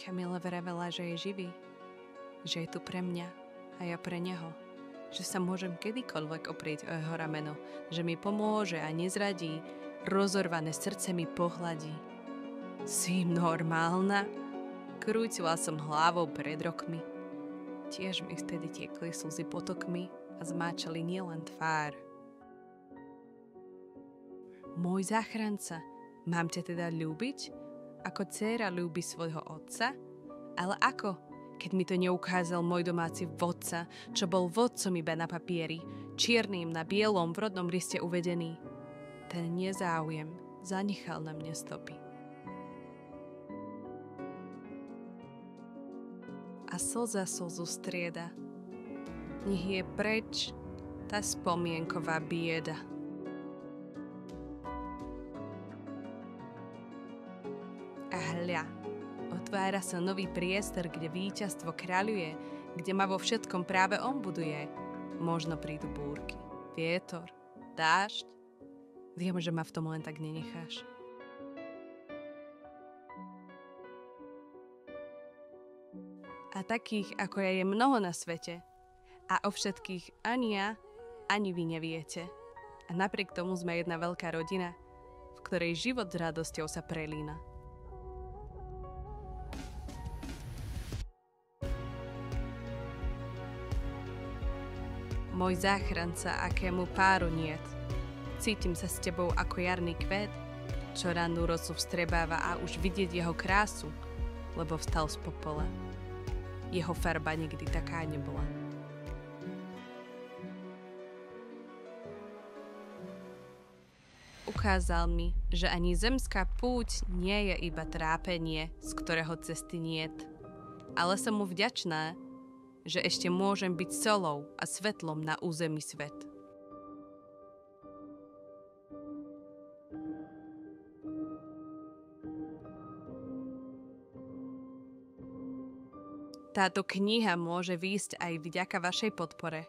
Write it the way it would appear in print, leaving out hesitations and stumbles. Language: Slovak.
Kamila vravela, že je živý, že je tu pre mňa a ja pre neho, že sa môžem kedykoľvek oprieť o jeho rameno, že mi pomôže a nezradí, rozorvané srdce mi pohladí. Si normálna? Krútila som hlavou pred rokmi. Tiež mi vtedy tiekli slzy potokmi a zmáčali nielen tvár. Môj záchranca, mám ťa teda ľúbiť? Ako dcéra ľúbi svojho otca? Ale ako, keď mi to neukázal môj domáci vodca, čo bol vodcom iba na papieri, čiernym na bielom v rodnom liste uvedený? Ten nezáujem zanechal na mne stopy. A slza slzu strieda. Nech je preč tá spomienková bieda. A hľa, otvára sa nový priestor, kde víťazstvo kráľuje, kde ma vo všetkom práve on buduje. Možno prídu búrky, vietor, dážď. Viem, že ma v tom len tak nenecháš. A takých, ako ja, je mnoho na svete. A o všetkých ani ja, ani vy neviete. A napriek tomu sme jedna veľká rodina, v ktorej život s radosťou sa prelína. Môj záchranca, akému páru niet. Cítim sa s tebou ako jarný kvet, čo rannú rosu vstrebáva a už vidieť jeho krásu, lebo vstal z popola. Jeho farba nikdy taká nebola. Ukázal mi, že ani zemská púť nie je iba trápenie, z ktorého cesty niet. Ale som mu vďačná, že ešte môžem byť solou a svetlom na území svet. Táto kniha môže výjsť aj vďaka vašej podpore.